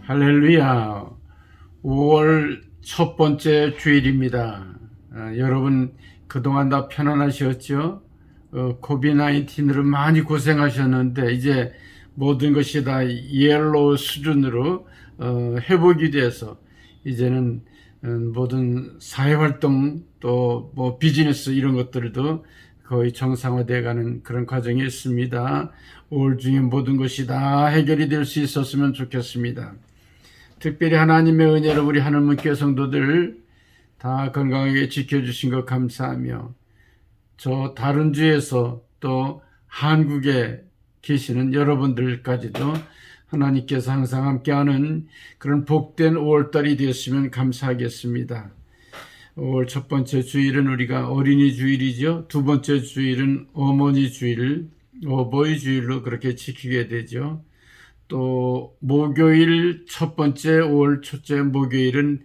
할렐루야. 5월 첫 번째 주일입니다. 여러분 그동안 다 편안하셨죠? 코비드-19으로 많이 고생하셨는데 이제 모든 것이 다 옐로우 수준으로 회복이 돼서 이제는 모든 사회활동 또 뭐 비즈니스 이런 것들도 거의 정상화되어 가는 그런 과정이 있습니다. 5월 중에 모든 것이 다 해결이 될 수 있었으면 좋겠습니다. 특별히 하나님의 은혜로 우리 하늘문교회 성도들 다 건강하게 지켜주신 것 감사하며 저 다른 주에서 또 한국에 계시는 여러분들까지도 하나님께서 항상 함께하는 그런 복된 5월달이 되었으면 감사하겠습니다. 5월 첫 번째 주일은 우리가 어린이 주일이죠. 두 번째 주일은 어머니 주일, 어버이 주일로 그렇게 지키게 되죠. 또 목요일 첫 번째 5월 첫째 목요일은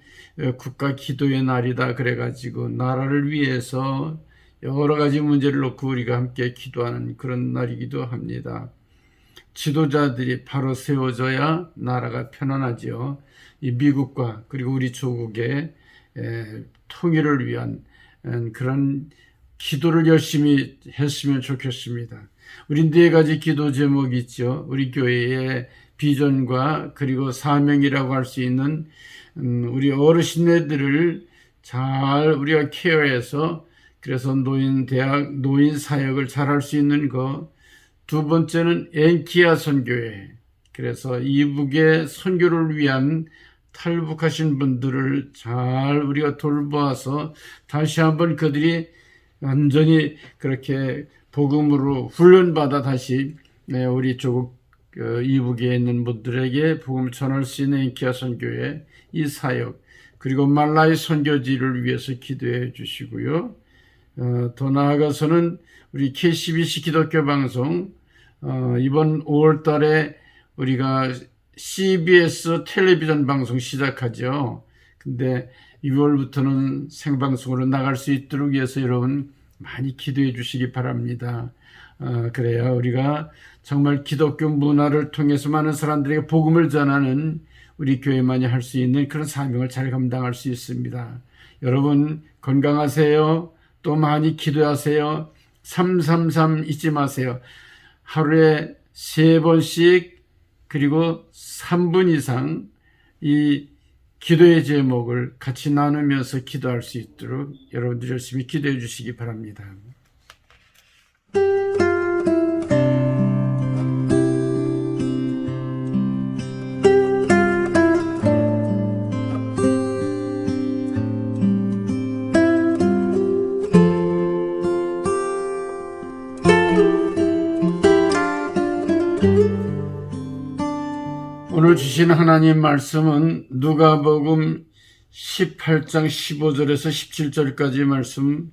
국가 기도의 날이다 그래가지고 나라를 위해서 여러 가지 문제를 놓고 우리가 함께 기도하는 그런 날이기도 합니다. 지도자들이 바로 세워져야 나라가 편안하죠. 이 미국과 그리고 우리 조국의 통일을 위한 그런 기도를 열심히 했으면 좋겠습니다. 우리 네 가지 기도 제목이 있죠. 우리 교회의 비전과 그리고 사명이라고 할 수 있는 우리 어르신네들을 잘 우리가 케어해서 그래서 노인 대학, 노인 사역을 잘 할 수 있는 것. 두 번째는 엔키아 선교회. 그래서 이북의 선교를 위한 탈북하신 분들을 잘 우리가 돌보아서 다시 한번 그들이 완전히 그렇게 복음으로 훈련받아 다시 우리 조국 이북에 있는 분들에게 복음을 전할 수 있는 엔키아 선교회 이 사역 그리고 말라이 선교지를 위해서 기도해 주시고요. 더 나아가서는 우리 KCBC 기독교 방송 이번 5월 달에 우리가 CBS 텔레비전 방송 시작하죠. 근데 6월부터는 생방송으로 나갈 수 있도록 위해서 여러분 많이 기도해 주시기 바랍니다. 그래야 우리가 정말 기독교 문화를 통해서 많은 사람들에게 복음을 전하는 우리 교회만이 할 수 있는 그런 사명을 잘 감당할 수 있습니다. 여러분 건강하세요. 또 많이 기도하세요. 333 잊지 마세요. 하루에 3번씩 그리고 3분 이상 이 기도의 제목을 같이 나누면서 기도할 수 있도록 여러분들 열심히 기도해 주시기 바랍니다. 오늘 주신 하나님 말씀은 누가복음 18장 15절에서 17절까지 말씀.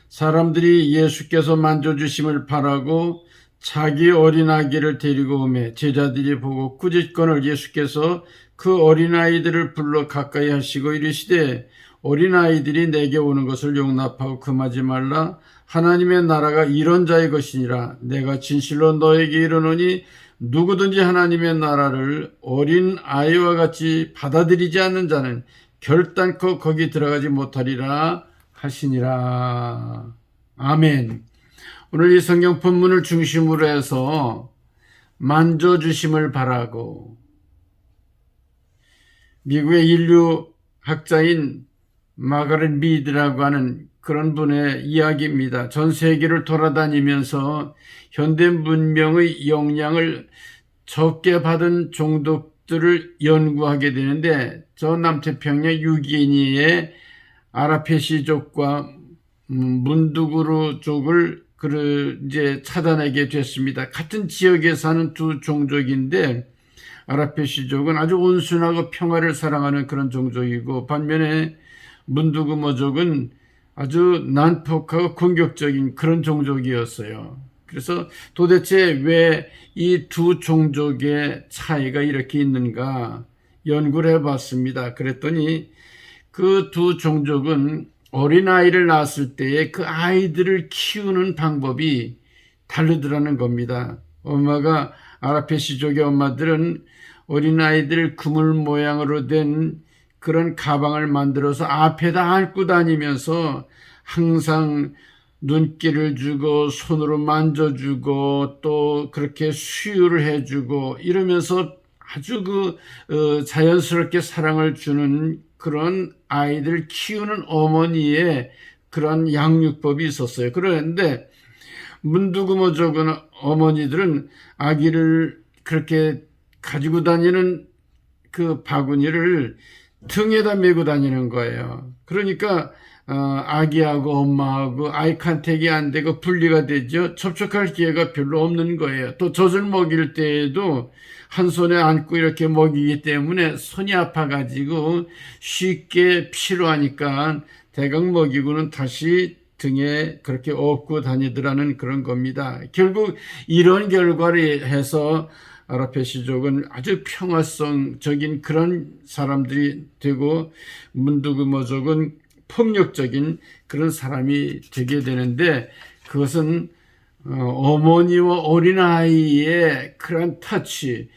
사람들이 예수께서 만져주심을 바라고 자기 어린아기를 데리고 오매 제자들이 보고 꾸짖거늘 예수께서 그 어린아이들을 불러 가까이 하시고 이르시되 어린아이들이 내게 오는 것을 용납하고 금하지 말라. 하나님의 나라가 이런 자의 것이니라. 내가 진실로 너에게 이르노니 누구든지 하나님의 나라를 어린 아이와 같이 받아들이지 않는 자는 결단코 거기 들어가지 못하리라 하시니라. 아멘. 오늘 이 성경 본문을 중심으로 해서 만져주심을 바라고 미국의 인류학자인 마가렛 미드라고 하는 그런 분의 이야기입니다. 전 세계를 돌아다니면서 현대 문명의 영향을 적게 받은 종족들을 연구하게 되는데 저 남태평양 유기니의 아라페시족과 문두구르족을 이제 찾아내게 됐습니다. 같은 지역에 사는 두 종족인데 아라페시족은 아주 온순하고 평화를 사랑하는 그런 종족이고 반면에 문두구모족은 아주 난폭하고 공격적인 그런 종족이었어요. 그래서 도대체 왜 이 두 종족의 차이가 이렇게 있는가 연구를 해봤습니다. 그랬더니 그 두 종족은 어린아이를 낳았을 때에 그 아이들을 키우는 방법이 다르더라는 겁니다. 엄마가 아라페시족의 엄마들은 어린아이들 그물 모양으로 된 그런 가방을 만들어서 앞에다 안고 다니면서 항상 눈길을 주고 손으로 만져주고 또 그렇게 수유를 해주고 이러면서 아주 자연스럽게 사랑을 주는 그런 아이들 키우는 어머니의 그런 양육법이 있었어요. 그런데 문두구모족은 어머니들은 아기를 그렇게 가지고 다니는 그 바구니를 등에다 메고 다니는 거예요. 그러니까 아기하고 엄마하고 아이 컨택이 안 되고 분리가 되죠. 접촉할 기회가 별로 없는 거예요. 또 젖을 먹일 때에도 한 손에 안고 이렇게 먹이기 때문에 손이 아파가지고 쉽게 필요하니까 대강 먹이고는 다시 등에 그렇게 업고 다니더라는 그런 겁니다. 결국 이런 결과를 해서 아라페시족은 아주 평화성적인 그런 사람들이 되고 문두구모족은 폭력적인 그런 사람이 되게 되는데 그것은 어머니와 어린아이의 그런 터치,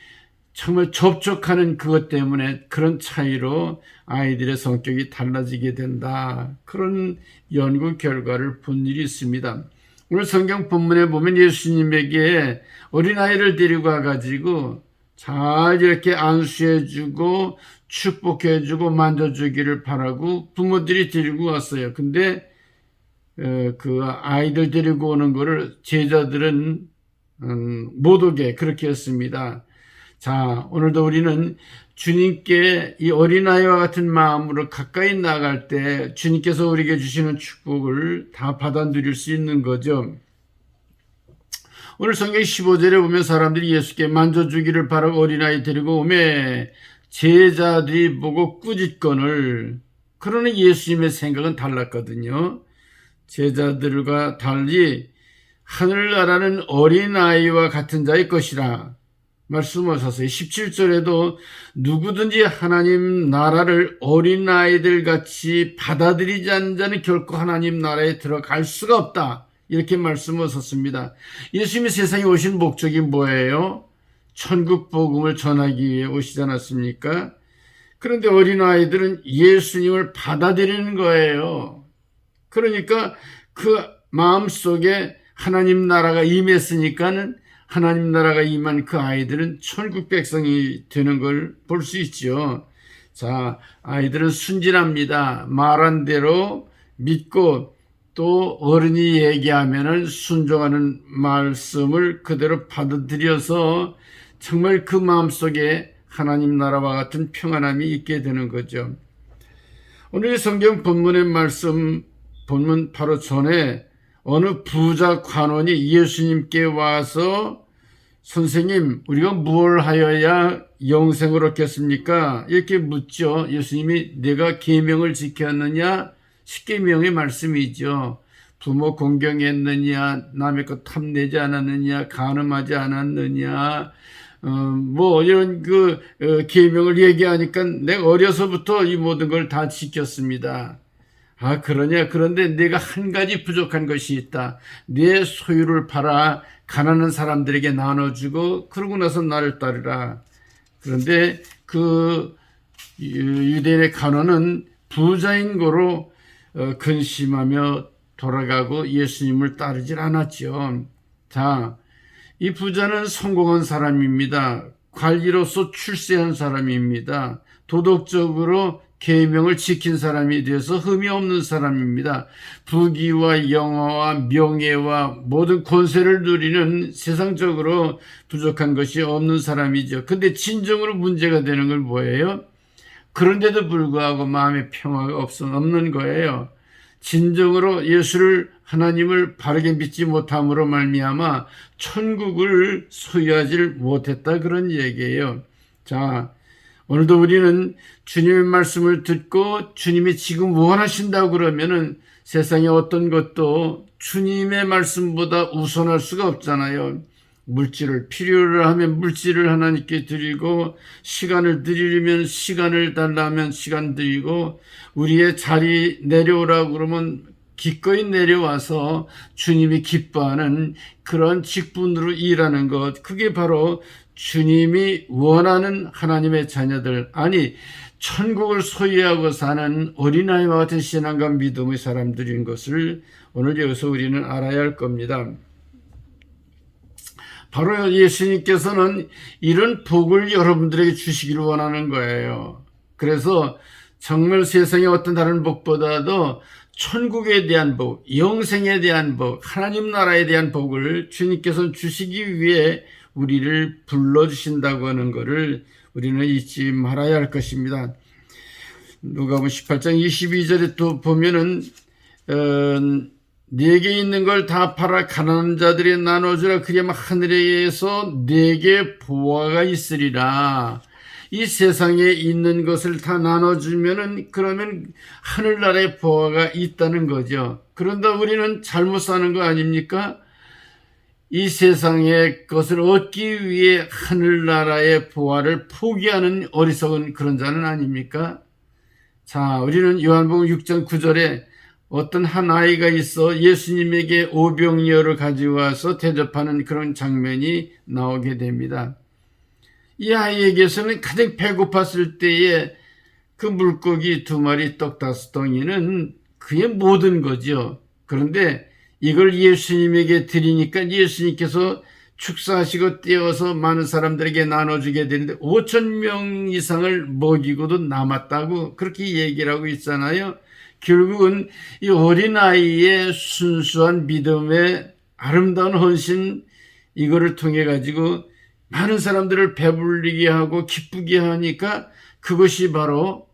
정말 접촉하는 그것 때문에 그런 차이로 아이들의 성격이 달라지게 된다. 그런 연구 결과를 본 일이 있습니다. 오늘 성경 본문에 보면 예수님에게 어린아이를 데리고 와가지고 잘 이렇게 안수해주고 축복해주고 만져주기를 바라고 부모들이 데리고 왔어요. 근데 그 아이들 데리고 오는 거를 제자들은 못 오게 그렇게 했습니다. 자, 오늘도 우리는 주님께 이 어린아이와 같은 마음으로 가까이 나갈 때 주님께서 우리에게 주시는 축복을 다 받아 누릴 수 있는 거죠. 오늘 성경 15절에 보면 사람들이 예수께 만져주기를 바라고 어린아이 데리고 오매 제자들이 보고 꾸짖거늘. 그러나 예수님의 생각은 달랐거든요. 제자들과 달리 하늘나라는 어린아이와 같은 자의 것이라 말씀하셨어요. 17절에도 누구든지 하나님 나라를 어린아이들 같이 받아들이지 않는 자는 결코 하나님 나라에 들어갈 수가 없다. 이렇게 말씀하셨습니다. 예수님이 세상에 오신 목적이 뭐예요? 천국 복음을 전하기 위해 오시지 않았습니까? 그런데 어린아이들은 예수님을 받아들이는 거예요. 그러니까 그 마음속에 하나님 나라가 임했으니까는 하나님 나라가 임한 그 아이들은 천국 백성이 되는 걸 볼 수 있죠. 자, 아이들은 순진합니다. 말한 대로 믿고 또 어른이 얘기하면은 순종하는 말씀을 그대로 받아들여서 정말 그 마음속에 하나님 나라와 같은 평안함이 있게 되는 거죠. 오늘 성경 본문의 본문 바로 전에 어느 부자 관원이 예수님께 와서 선생님, 우리가 뭘 하여야 영생을 얻겠습니까? 이렇게 묻죠. 예수님이 내가 계명을 지켰느냐? 십계명의 말씀이죠. 부모 공경했느냐? 남의 것 탐내지 않았느냐? 간음하지 않았느냐? 이런 계명을 얘기하니까 내가 어려서부터 이 모든 걸 다 지켰습니다. 아, 그러냐? 그런데 내가 한 가지 부족한 것이 있다. 내 소유를 팔아 가난한 사람들에게 나눠주고 그러고 나서 나를 따르라. 그런데 그 유대인의 간원은 부자인 거로 근심하며 돌아가고 예수님을 따르질 않았죠. 자, 이 부자는 성공한 사람입니다. 관리로서 출세한 사람입니다. 도덕적으로 계명을 지킨 사람이 되어서 흠이 없는 사람입니다. 부귀와 영화와 명예와 모든 권세를 누리는 세상적으로 부족한 것이 없는 사람이죠. 근데 진정으로 문제가 되는 건 뭐예요? 그런데도 불구하고 마음의 평화가 없는 거예요. 진정으로 예수를 하나님을 바르게 믿지 못함으로 말미암아 천국을 소유하지 못했다 그런 얘기예요. 자, 오늘도 우리는 주님의 말씀을 듣고 주님이 지금 원하신다고 그러면은 세상에 어떤 것도 주님의 말씀보다 우선할 수가 없잖아요. 물질을 필요로 하면 물질을 하나님께 드리고 시간을 드리려면 시간을 달라면 시간 드리고 우리의 자리 내려오라고 그러면 기꺼이 내려와서 주님이 기뻐하는 그런 직분으로 일하는 것, 그게 바로 주님이 원하는 하나님의 자녀들, 아니 천국을 소유하고 사는 어린아이와 같은 신앙과 믿음의 사람들인 것을 오늘 여기서 우리는 알아야 할 겁니다. 바로 예수님께서는 이런 복을 여러분들에게 주시기를 원하는 거예요. 그래서 정말 세상의 어떤 다른 복보다도 천국에 대한 복, 영생에 대한 복, 하나님 나라에 대한 복을 주님께서는 주시기 위해 우리를 불러주신다고 하는 것을 우리는 잊지 말아야 할 것입니다. 누가복음 18장 22절에 또 보면은 네게 있는 걸 다 팔아 가난한 자들에게 나눠주라. 그리하면 하늘에서 네게 보화가 있으리라. 이 세상에 있는 것을 다 나눠주면은 그러면 하늘나라에 보화가 있다는 거죠. 그런데 우리는 잘못 사는 거 아닙니까? 이 세상의 것을 얻기 위해 하늘나라의 보화를 포기하는 어리석은 그런 자는 아닙니까? 자, 우리는 요한복음 6장 9절에 어떤 한 아이가 있어 예수님에게 오병이어를 가지고 와서 대접하는 그런 장면이 나오게 됩니다. 이 아이에게서는 가장 배고팠을 때에 그 물고기 2마리 떡 5덩이는 그의 모든 거죠. 그런데 이걸 예수님에게 드리니까 예수님께서 축사하시고 떼어서 많은 사람들에게 나눠주게 되는데 5,000명 이상을 먹이고도 남았다고 그렇게 얘기를 하고 있잖아요. 결국은 이 어린아이의 순수한 믿음의 아름다운 헌신, 이거를 통해 가지고 많은 사람들을 배불리게 하고 기쁘게 하니까 그것이 바로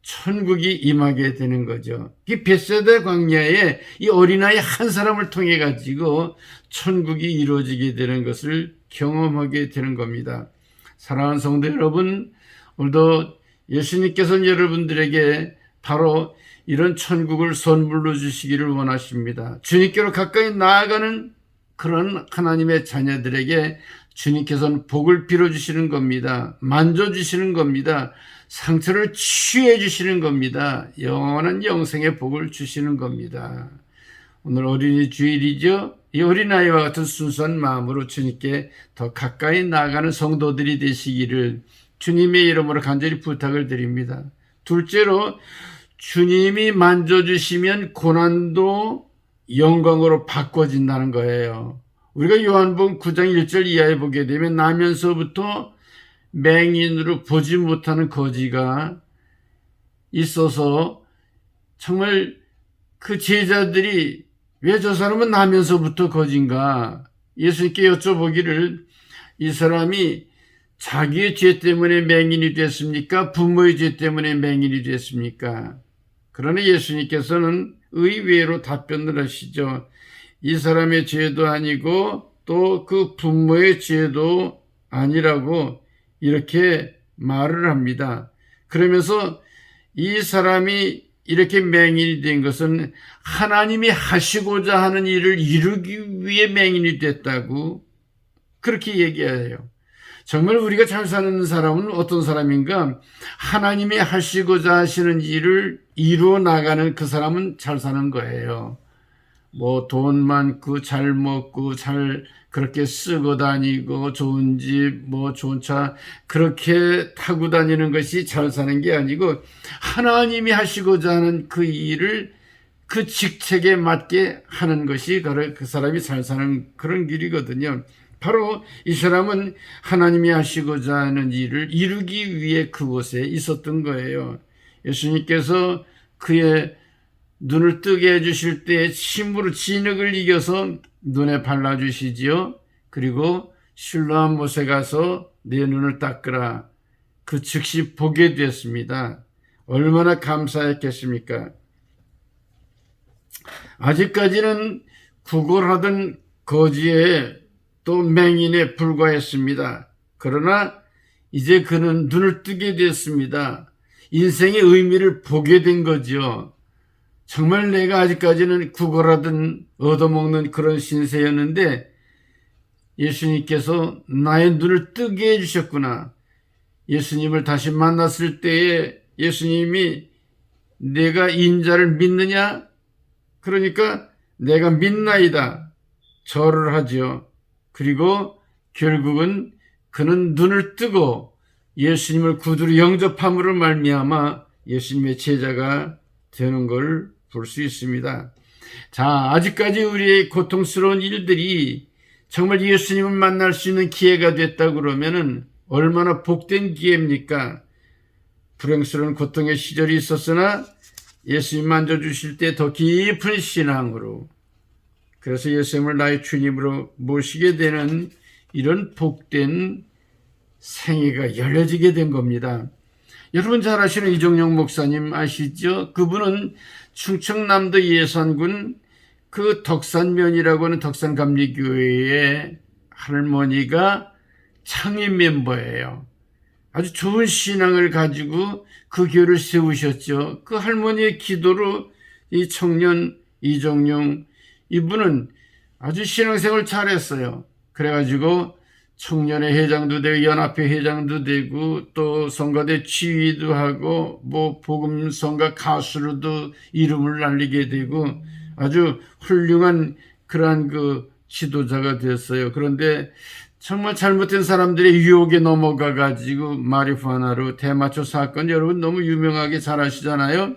천국이 임하게 되는 거죠. 이 벳세다 광야에 이 어린아이 한 사람을 통해 가지고 천국이 이루어지게 되는 것을 경험하게 되는 겁니다. 사랑하는 성도 여러분, 오늘도 예수님께서는 여러분들에게 바로 이런 천국을 선물로 주시기를 원하십니다. 주님께로 가까이 나아가는 그런 하나님의 자녀들에게 주님께서는 복을 빌어주시는 겁니다. 만져주시는 겁니다. 상처를 치유해 주시는 겁니다. 영원한 영생의 복을 주시는 겁니다. 오늘 어린이 주일이죠. 이 어린아이와 같은 순수한 마음으로 주님께 더 가까이 나아가는 성도들이 되시기를 주님의 이름으로 간절히 부탁을 드립니다. 둘째로, 주님이 만져주시면 고난도 영광으로 바꿔진다는 거예요. 우리가 요한복음 9장 1절 이하에 보게 되면 나면서부터 맹인으로 보지 못하는 거지가 있어서 정말 그 제자들이 왜 저 사람은 나면서부터 거지인가 예수님께 여쭤보기를, 이 사람이 자기의 죄 때문에 맹인이 됐습니까? 부모의 죄 때문에 맹인이 됐습니까? 그러나 예수님께서는 의외로 답변을 하시죠. 이 사람의 죄도 아니고 또 그 부모의 죄도 아니라고 이렇게 말을 합니다. 그러면서 이 사람이 이렇게 맹인이 된 것은 하나님이 하시고자 하는 일을 이루기 위해 맹인이 됐다고 그렇게 얘기해요. 정말 우리가 잘 사는 사람은 어떤 사람인가? 하나님이 하시고자 하시는 일을 이루어 나가는 그 사람은 잘 사는 거예요. 뭐 돈 많고 잘 먹고 잘 그렇게 쓰고 다니고 좋은 집, 뭐 좋은 차 그렇게 타고 다니는 것이 잘 사는 게 아니고 하나님이 하시고자 하는 그 일을 그 직책에 맞게 하는 것이 바로 그 사람이 잘 사는 그런 길이거든요. 바로 이 사람은 하나님이 하시고자 하는 일을 이루기 위해 그곳에 있었던 거예요. 예수님께서 그의 눈을 뜨게 해주실 때 침으로 진흙을 이겨서 눈에 발라주시지요. 그리고 실로암 못에 가서 내 눈을 닦으라. 그 즉시 보게 되었습니다. 얼마나 감사했겠습니까? 아직까지는 구걸하던 거지의 또 맹인에 불과했습니다. 그러나 이제 그는 눈을 뜨게 됐습니다. 인생의 의미를 보게 된 거죠. 정말 내가 아직까지는 구걸하던 얻어먹는 그런 신세였는데 예수님께서 나의 눈을 뜨게 해주셨구나. 예수님을 다시 만났을 때에 예수님이 내가 인자를 믿느냐? 그러니까 내가 믿나이다 절을 하죠. 그리고 결국은 그는 눈을 뜨고 예수님을 구주로 영접함으로 말미암아 예수님의 제자가 되는 걸 볼 수 있습니다. 자, 아직까지 우리의 고통스러운 일들이 정말 예수님을 만날 수 있는 기회가 됐다 그러면은 얼마나 복된 기회입니까? 불행스러운 고통의 시절이 있었으나 예수님 만져주실 때 더 깊은 신앙으로, 그래서 예수님을 나의 주님으로 모시게 되는 이런 복된 생애가 열려지게 된 겁니다. 여러분 잘 아시는 이종영 목사님 아시죠? 그분은 충청남도 예산군 그 덕산면이라고 하는 덕산감리교회의 할머니가 창립 멤버예요. 아주 좋은 신앙을 가지고 그 교회를 세우셨죠. 그 할머니의 기도로 이 청년 이종용 이분은 아주 신앙생활 잘했어요. 그래가지고 청년회 회장도 되고 연합회 회장도 되고 또 성가대 지휘도 하고 뭐 복음성가 가수로도 이름을 날리게 되고 아주 훌륭한 그러한 그 지도자가 됐어요. 그런데 정말 잘못된 사람들의 유혹에 넘어가 가지고 마리화나로 대마초 사건 여러분 너무 유명하게 잘 아시잖아요.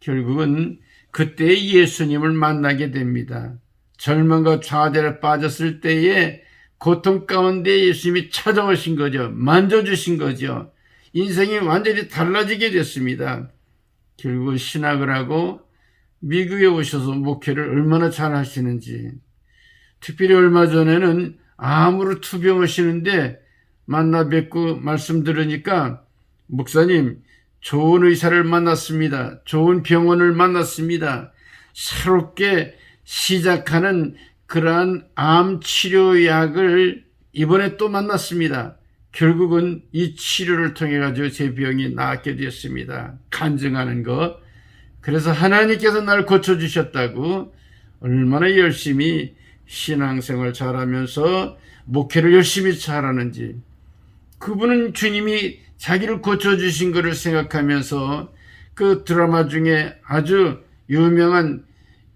결국은 그때 예수님을 만나게 됩니다. 절망과 좌절에 빠졌을 때에 고통 가운데 예수님이 찾아오신 거죠. 만져주신 거죠. 인생이 완전히 달라지게 됐습니다. 결국 신학을 하고 미국에 오셔서 목회를 얼마나 잘 하시는지. 특별히 얼마 전에는 암으로 투병하시는데 만나 뵙고 말씀 들으니까 목사님 좋은 의사를 만났습니다. 좋은 병원을 만났습니다. 새롭게 시작하는 그러한 암 치료약을 이번에 또 만났습니다. 결국은 이 치료를 통해 가지고 제 병이 낫게 되었습니다. 간증하는 것. 그래서 하나님께서 날 고쳐주셨다고 얼마나 열심히 신앙생활 잘하면서 목회를 열심히 잘하는지. 그분은 주님이 자기를 고쳐주신 것을 생각하면서 그 드라마 중에 아주 유명한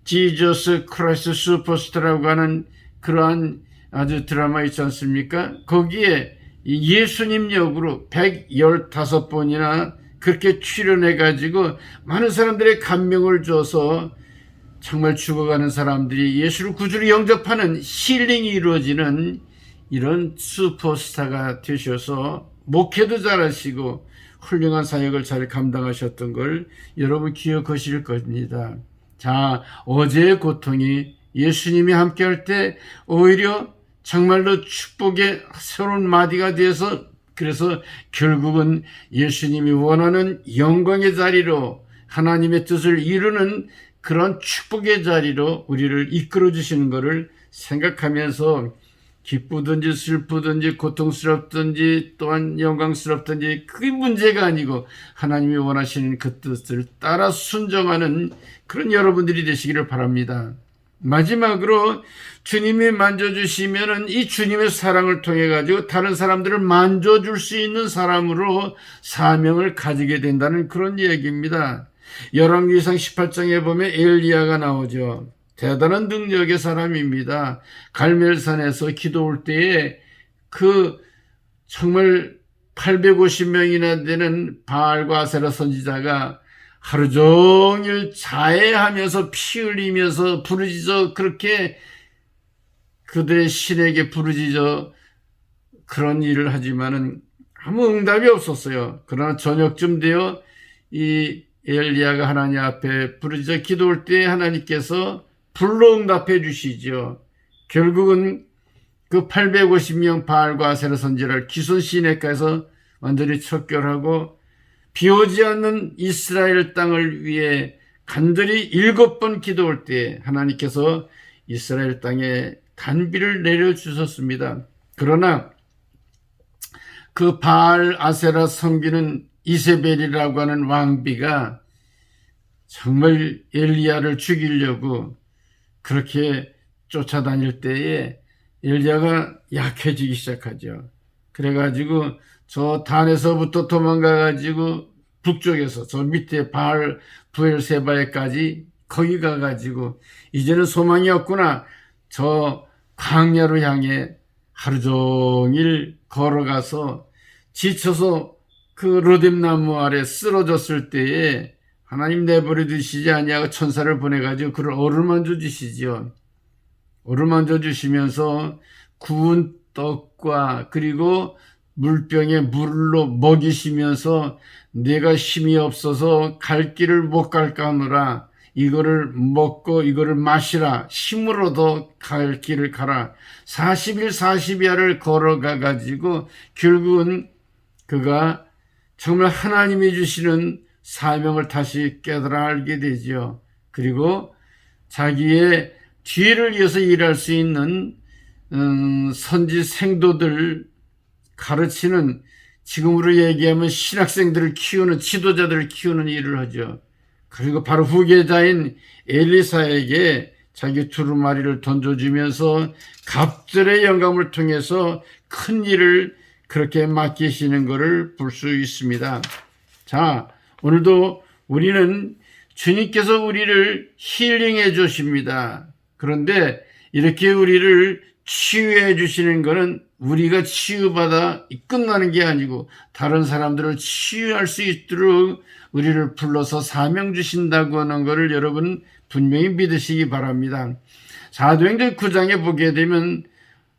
지저스 크라이스트 슈퍼스타라고 하는 그러한 아주 드라마 있지 않습니까? 거기에 예수님 역으로 115번이나 그렇게 출연해가지고 많은 사람들의 감명을 줘서 정말 죽어가는 사람들이 예수를 구주로 영접하는 힐링이 이루어지는 이런 슈퍼스타가 되셔서 목회도 잘하시고 훌륭한 사역을 잘 감당하셨던 걸 여러분 기억하실 겁니다. 자, 어제의 고통이 예수님이 함께할 때 오히려 정말로 축복의 새로운 마디가 되어서 그래서 결국은 예수님이 원하는 영광의 자리로 하나님의 뜻을 이루는 그런 축복의 자리로 우리를 이끌어 주시는 것을 생각하면서 기쁘든지 슬프든지 고통스럽든지 또한 영광스럽든지 그게 문제가 아니고 하나님이 원하시는 그 뜻을 따라 순종하는 그런 여러분들이 되시기를 바랍니다. 마지막으로 주님이 만져주시면은 이 주님의 사랑을 통해 가지고 다른 사람들을 만져줄 수 있는 사람으로 사명을 가지게 된다는 그런 얘기입니다. 열왕기상 18장에 보면 엘리야가 나오죠. 대단한 능력의 사람입니다. 갈멜산에서 기도 올 때에 그 정말 850명이나 되는 바알과 아세라 선지자가 하루 종일 자해하면서 피 흘리면서 부르짖어 그렇게 그들의 신에게 부르짖어 그런 일을 하지만은 아무 응답이 없었어요. 그러나 저녁쯤 되어 이 엘리야가 하나님 앞에 부르짖어 기도할 때 하나님께서 불로 응답해 주시죠. 결국은 그 850명 바알과 아세라 선지자를 기손 시내가에서 완전히 척결하고 비오지 않는 이스라엘 땅을 위해 간절히 7번 기도할 때 하나님께서 이스라엘 땅에 단비를 내려주셨습니다. 그러나 그 바알 아세라 섬기는 이세벨이라고 하는 왕비가 정말 엘리야를 죽이려고 그렇게 쫓아다닐 때에 엘리야가 약해지기 시작하죠. 그래가지고 저 단에서부터 도망가가지고 북쪽에서 저 밑에 바알 부엘세바에까지 거기 가가지고 이제는 소망이 없구나. 저 광야로 향해 하루 종일 걸어가서 지쳐서 그 로뎀나무 아래 쓰러졌을 때에 하나님 내버려 두시지 아니하고 천사를 보내가지고 그를 어루만져 주시죠. 어루만져 주시면서 구운 떡과 그리고 물병에 물로 먹이시면서 내가 힘이 없어서 갈 길을 못 갈까 하노라. 이거를 먹고 이거를 마시라. 힘으로도 갈 길을 가라. 40일 40야를 걸어가 가지고 결국은 그가 정말 하나님이 주시는 사명을 다시 깨달아 알게 되죠. 그리고 자기의 뒤를 이어서 일할 수 있는 선지 생도들 가르치는, 지금으로 얘기하면 신학생들을 키우는, 지도자들을 키우는 일을 하죠. 그리고 바로 후계자인 엘리사에게 자기 두루마리를 던져주면서 갑절의 영감을 통해서 큰 일을 그렇게 맡기시는 것을 볼 수 있습니다. 자, 오늘도 우리는 주님께서 우리를 힐링해 주십니다. 그런데 이렇게 우리를 치유해 주시는 것은 우리가 치유받아 끝나는 게 아니고 다른 사람들을 치유할 수 있도록 우리를 불러서 사명 주신다고 하는 것을 여러분 분명히 믿으시기 바랍니다. 사도행전 9장에 보게 되면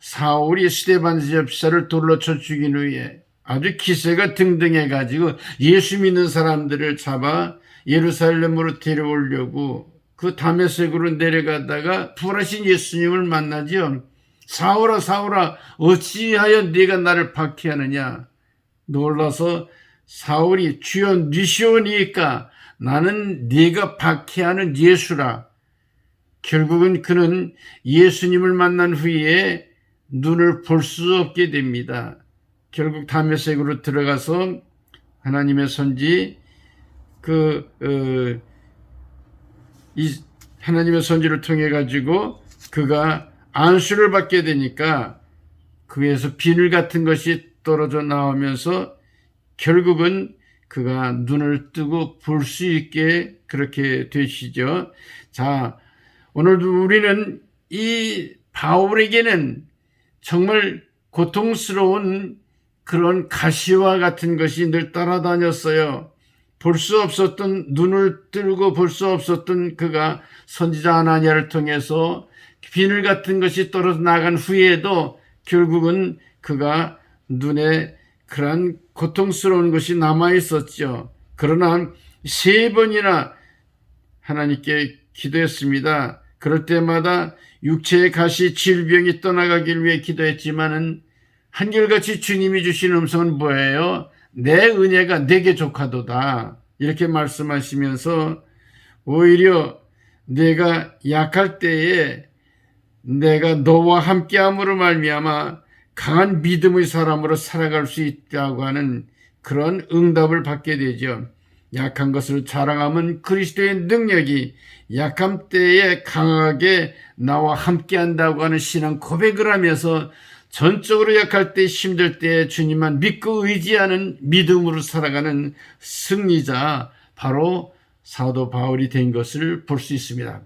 사울이 스데반 집사를 돌로 쳐 죽인 후에 아주 기세가 등등해가지고 예수 믿는 사람들을 잡아 예루살렘으로 데려오려고 그 다메섹으로 내려가다가 부활하신 예수님을 만나죠. 사울아 사울아 어찌하여 네가 나를 박해하느냐. 놀라서 사울이 주여 니시오니까 나는 네가 박해하는 예수라. 결국은 그는 예수님을 만난 후에 눈을 볼 수 없게 됩니다. 결국 다메섹으로 들어가서 하나님의 선지 하나님의 선지를 통해 가지고 그가 안수를 받게 되니까 그에서 비늘 같은 것이 떨어져 나오면서 결국은 그가 눈을 뜨고 볼 수 있게 그렇게 되시죠. 자, 오늘도 우리는 이 바울에게는 정말 고통스러운 그런 가시와 같은 것이 늘 따라다녔어요. 볼 수 없었던, 눈을 뜨고 볼 수 없었던 그가 선지자 아나니아를 통해서 비늘 같은 것이 떨어져 나간 후에도 결국은 그가 눈에 그러한 고통스러운 것이 남아 있었죠. 그러나 3번이나 하나님께 기도했습니다. 그럴 때마다 육체의 가시 질병이 떠나가길 위해 기도했지만은 한결같이 주님이 주신 음성은 뭐예요? 내 은혜가 내게 족하도다. 이렇게 말씀하시면서 오히려 내가 약할 때에 내가 너와 함께함으로 말미암아 강한 믿음의 사람으로 살아갈 수 있다고 하는 그런 응답을 받게 되죠. 약한 것을 자랑하면 그리스도의 능력이 약함 때에 강하게 나와 함께한다고 하는 신앙 고백을 하면서 전적으로 약할 때, 힘들 때 주님만 믿고 의지하는 믿음으로 살아가는 승리자, 바로 사도 바울이 된 것을 볼 수 있습니다.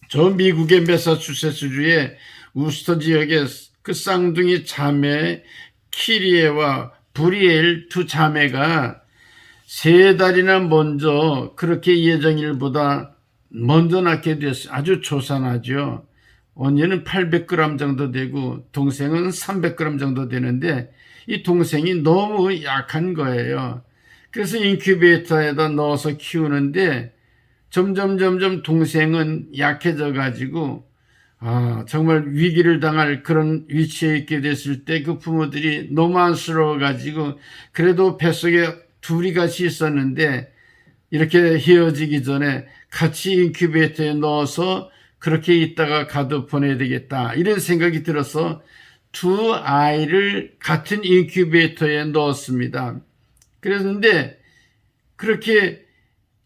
저 미국의 매사추세츠주의 우스터 지역의 그 쌍둥이 자매 키리에와 브리엘 두 자매가 3달이나 먼저 그렇게 예정일보다 먼저 낳게 됐어요. 아주 조산하죠. 언니는 800g 정도 되고 동생은 300g 정도 되는데 이 동생이 너무 약한 거예요. 그래서 인큐베이터에다 넣어서 키우는데 점점 동생은 약해져 가지고 정말 위기를 당할 그런 위치에 있게 됐을 때 그 부모들이 너무 안쓰러워 가지고 그래도 뱃속에 둘이 같이 있었는데 이렇게 헤어지기 전에 같이 인큐베이터에 넣어서 그렇게 있다가 가도 보내야 되겠다 이런 생각이 들어서 두 아이를 같은 인큐베이터에 넣었습니다. 그랬는데 그렇게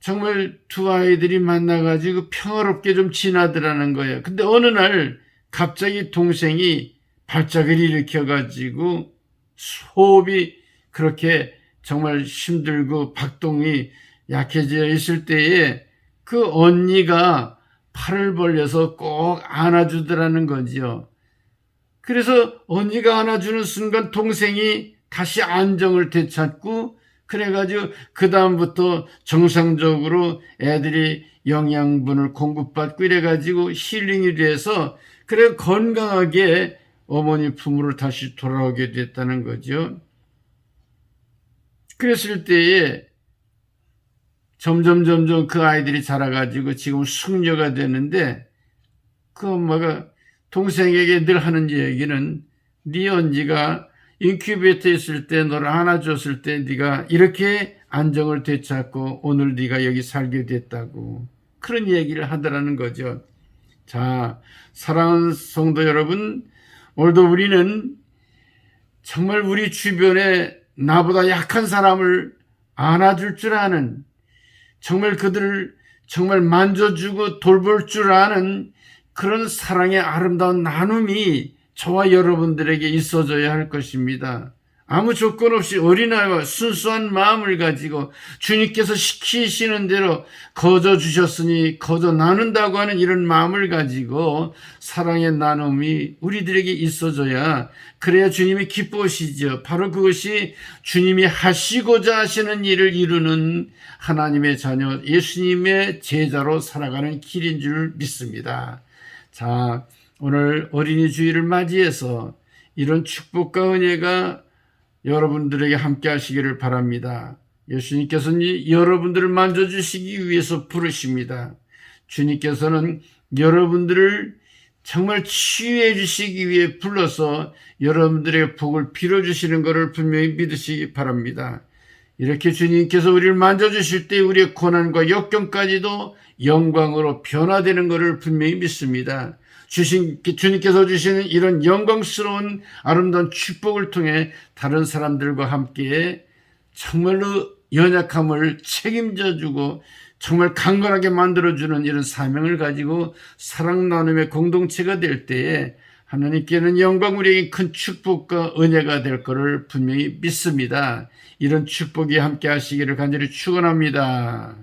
정말 두 아이들이 만나가지고 평화롭게 좀 지나더라는 거예요. 근데 어느 날 갑자기 동생이 발작을 일으켜가지고 호흡이 그렇게 정말 힘들고 박동이 약해져 있을 때에 그 언니가 팔을 벌려서 꼭 안아주더라는 거지요. 그래서 언니가 안아주는 순간 동생이 다시 안정을 되찾고, 그래가지고 그 다음부터 정상적으로 애들이 영양분을 공급받고 이래가지고 힐링이 돼서 그래 건강하게 어머니 품으로 다시 돌아오게 됐다는 거죠. 그랬을 때에 점점 그 아이들이 자라가지고 지금 숙녀가 되는데, 그 엄마가 동생에게 늘 하는 얘기는, 네 언니가 인큐베이터에 있을 때 너를 안아줬을 때 네가 이렇게 안정을 되찾고 오늘 네가 여기 살게 됐다고, 그런 얘기를 하더라는 거죠. 자, 사랑하는 성도 여러분, 오늘도 우리는 정말 우리 주변에 나보다 약한 사람을 안아줄 줄 아는, 정말 그들을 정말 만져주고 돌볼 줄 아는 그런 사랑의 아름다운 나눔이 저와 여러분들에게 있어져야 할 것입니다. 아무 조건 없이 어린아이와 순수한 마음을 가지고 주님께서 시키시는 대로 거저 주셨으니 거저 나눈다고 하는 이런 마음을 가지고 사랑의 나눔이 우리들에게 있어져야, 그래야 주님이 기뻐하시죠. 바로 그것이 주님이 하시고자 하시는 일을 이루는 하나님의 자녀, 예수님의 제자로 살아가는 길인 줄 믿습니다. 자, 오늘 어린이 주일을 맞이해서 이런 축복과 은혜가 여러분들에게 함께 하시기를 바랍니다. 예수님께서는 여러분들을 만져주시기 위해서 부르십니다. 주님께서는 여러분들을 정말 치유해 주시기 위해 불러서 여러분들의 복을 빌어주시는 것을 분명히 믿으시기 바랍니다. 이렇게 주님께서 우리를 만져주실 때 우리의 고난과 역경까지도 영광으로 변화되는 것을 분명히 믿습니다. 주님께서 주시는 이런 영광스러운 아름다운 축복을 통해 다른 사람들과 함께 정말로 연약함을 책임져주고 정말 강건하게 만들어주는 이런 사명을 가지고 사랑 나눔의 공동체가 될 때에 하나님께는 영광, 우리에게 큰 축복과 은혜가 될 것을 분명히 믿습니다. 이런 축복이 함께 하시기를 간절히 축원합니다.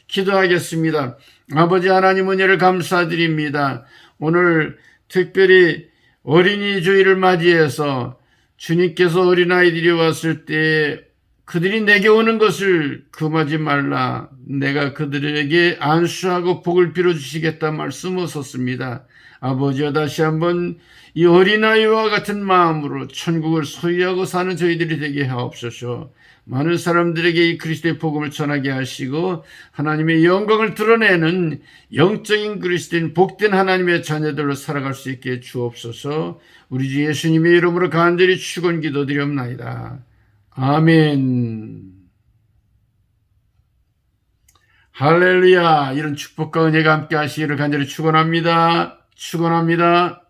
기도하겠습니다. 아버지 하나님, 은혜를 감사드립니다. 오늘 특별히 어린이 주일을 맞이해서 주님께서 어린아이들이 왔을 때 그들이 내게 오는 것을 금하지 말라, 내가 그들에게 안수하고 복을 빌어주시겠다 말씀하셨습니다. 아버지여, 다시 한번 이 어린아이와 같은 마음으로 천국을 소유하고 사는 저희들이 되게 하옵소서. 많은 사람들에게 이 그리스도의 복음을 전하게 하시고 하나님의 영광을 드러내는 영적인 그리스도인 복된 하나님의 자녀들로 살아갈 수 있게 주옵소서. 우리 주 예수님의 이름으로 간절히 축원 기도드리옵나이다. 아멘. 할렐루야. 이런 축복과 은혜가 함께 하시기를 간절히 축원합니다. 축원합니다.